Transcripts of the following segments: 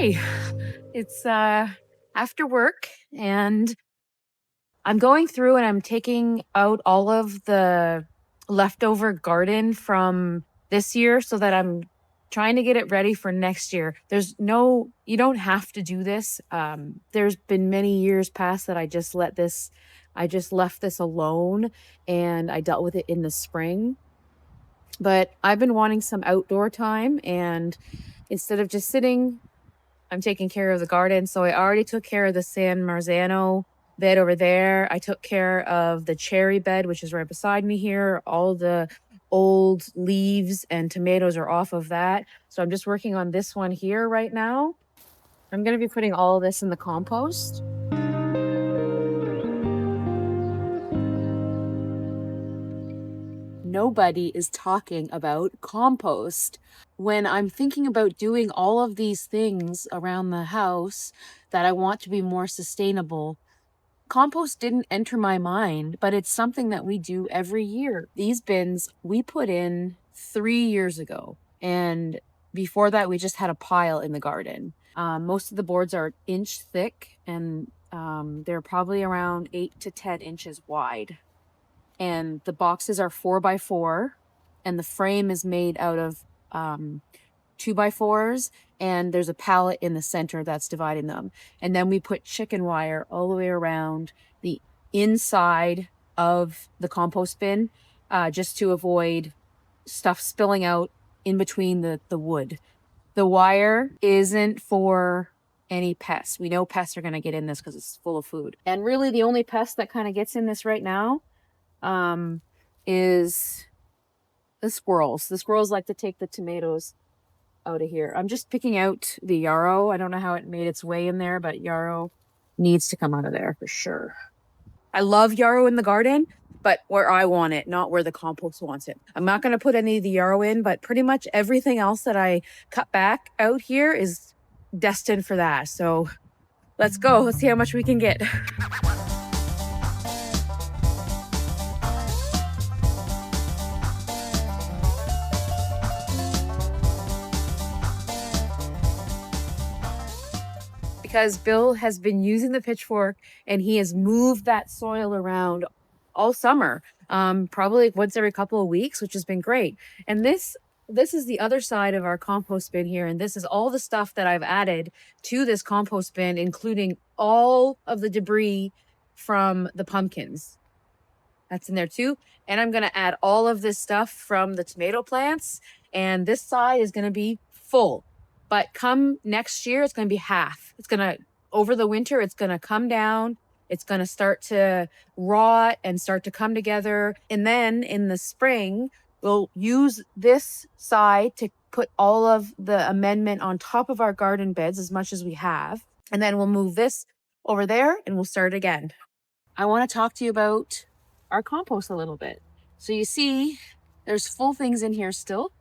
Hi. It's after work and I'm going through and I'm taking out all of the leftover garden from this year so that I'm trying to get it ready for next year. You don't have to do this. There's been many years past that I just left this alone and I dealt with it in the spring. But I've been wanting some outdoor time, and instead of just sitting, I'm taking care of the garden. So I already took care of the San Marzano bed over there. I took care of the cherry bed, which is right beside me here. All the old leaves and tomatoes are off of that. So I'm just working on this one here right now. I'm going to be putting all of this in the compost. Nobody is talking about compost. When I'm thinking about doing all of these things around the house that I want to be more sustainable, compost didn't enter my mind, but it's something that we do every year. These bins we put in 3 years ago, and before that, we just had a pile in the garden. Most of the boards are inch thick, and they're probably around 8 to 10 inches wide. And the boxes are 4x4, and the frame is made out of 2x4s, and there's a pallet in the center that's dividing them. And then we put chicken wire all the way around the inside of the compost bin, just to avoid stuff spilling out in between the wood. The wire isn't for any pests. We know pests are going to get in this because it's full of food. And really the only pest that kind of gets in this right now is the squirrels. The squirrels like to take the tomatoes out of here. I'm just picking out the yarrow. I don't know how it made its way in there, but yarrow needs to come out of there for sure. I love yarrow in the garden, but where I want it, not where the compost wants it. I'm not going to put any of the yarrow in, but pretty much everything else that I cut back out here is destined for that. So let's go. Let's see how much we can get. Because Bill has been using the pitchfork and he has moved that soil around all summer, probably once every couple of weeks, which has been great. And this is the other side of our compost bin here, and this is all the stuff that I've added to this compost bin, including all of the debris from the pumpkins. That's in there too. And I'm going to add all of this stuff from the tomato plants, and this side is going to be full. But come next year, it's going to be half. Over the winter, it's going to come down. It's going to start to rot and start to come together. And then in the spring, we'll use this side to put all of the amendment on top of our garden beds as much as we have. And then we'll move this over there and we'll start again. I want to talk to you about our compost a little bit. So you see, there's full things in here still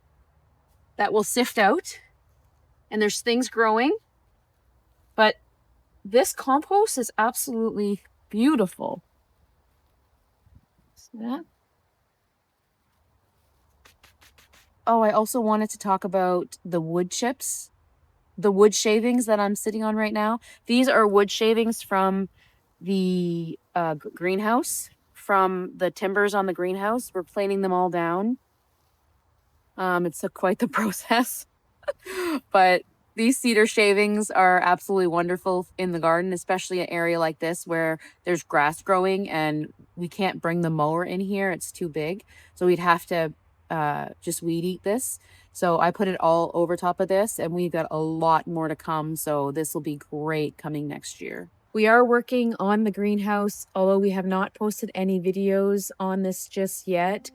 that will sift out. And there's things growing, but this compost is absolutely beautiful. See that? Oh, I also wanted to talk about the wood chips, the wood shavings that I'm sitting on right now. These are wood shavings from the greenhouse, from the timbers on the greenhouse. We're planing them all down. It's quite the process. But these cedar shavings are absolutely wonderful in the garden, especially an area like this where there's grass growing and we can't bring the mower in here. It's too big. So we'd have to just weed eat this. So I put it all over top of this, and we've got a lot more to come. So this will be great coming next year. We are working on the greenhouse, although we have not posted any videos on this just yet,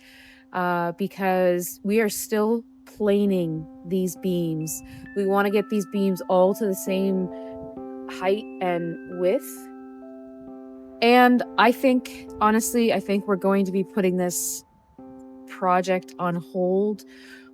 because we are still planing these beams. We want to get these beams all to the same height and width. And I think, honestly, we're going to be putting this project on hold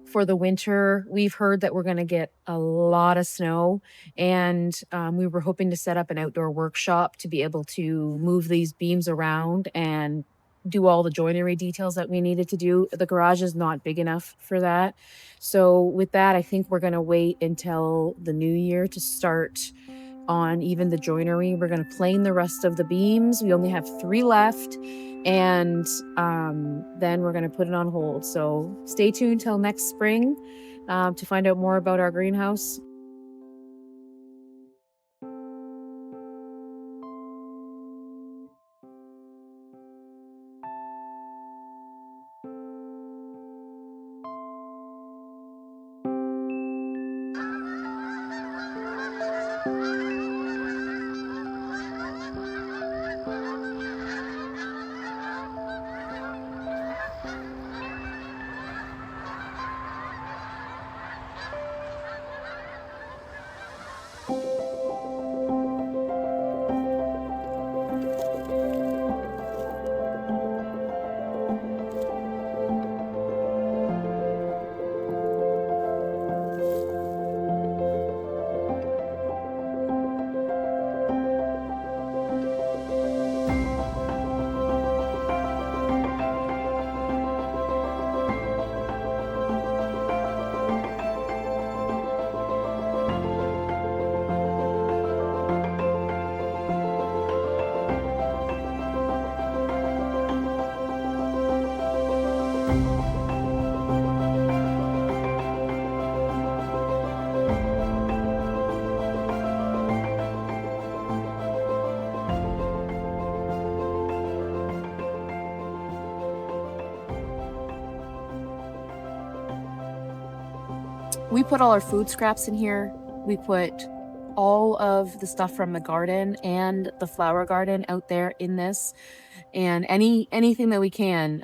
for the winter. We've heard that we're going to get a lot of snow, and we were hoping to set up an outdoor workshop to be able to move these beams around and do all the joinery details that we needed to do. The garage is not big enough for that. So with that, I think we're going to wait until the new year to start on even the joinery. We're going to plane the rest of the beams. We only have 3 left, and then we're going to put it on hold. So stay tuned till next spring to find out more about our greenhouse. We put all our food scraps in here. We put all of the stuff from the garden and the flower garden out there in this, and anything that we can.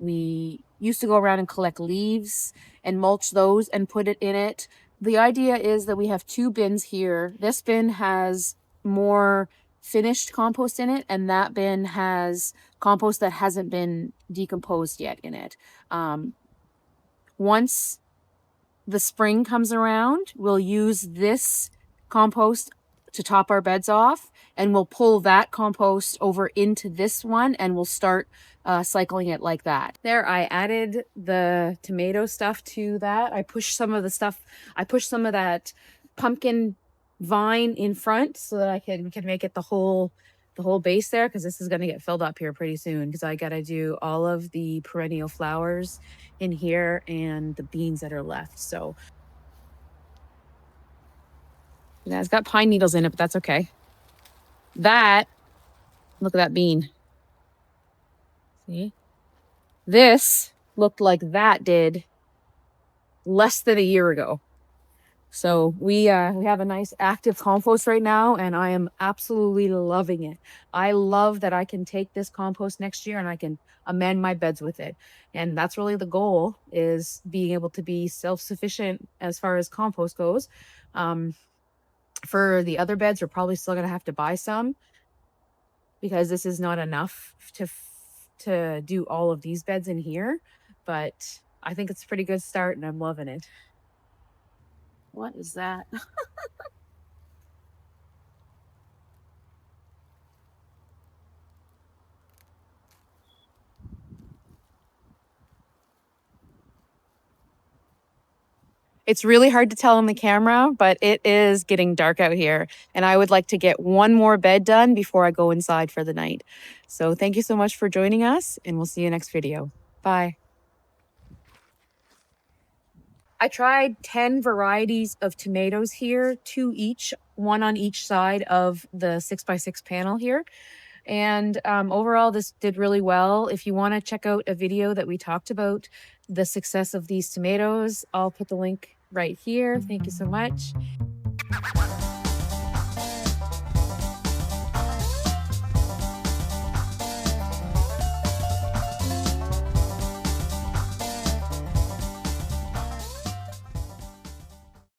We used to go around and collect leaves and mulch those and put it in it. The idea is that we have 2 bins here. This bin has more finished compost in it, and that bin has compost that hasn't been decomposed yet in it. Once the spring comes around, we'll use this compost to top our beds off, and we'll pull that compost over into this one, and we'll start cycling it like that. There, I added the tomato stuff to that. I pushed some of that pumpkin vine in front so that we can make it the whole base there, because this is going to get filled up here pretty soon, because I got to do all of the perennial flowers in here and the beans that are left. So yeah, it's got pine needles in it, but that's okay. Look at that bean. See? This looked like that did less than a year ago. So we have a nice active compost right now, and I am absolutely loving it. I love that I can take this compost next year and I can amend my beds with it. And that's really the goal, is being able to be self-sufficient as far as compost goes. For the other beds, we're probably still going to have to buy some, because this is not enough to do all of these beds in here. But I think it's a pretty good start, and I'm loving it. What is that? It's really hard to tell on the camera, but it is getting dark out here, and I would like to get one more bed done before I go inside for the night. So thank you so much for joining us, and we'll see you next video. Bye. I tried 10 varieties of tomatoes here, 2 each, 1 on each side of the 6x6 panel here. And overall, this did really well. If you want to check out a video that we talked about the success of these tomatoes, I'll put the link right here. Thank you so much.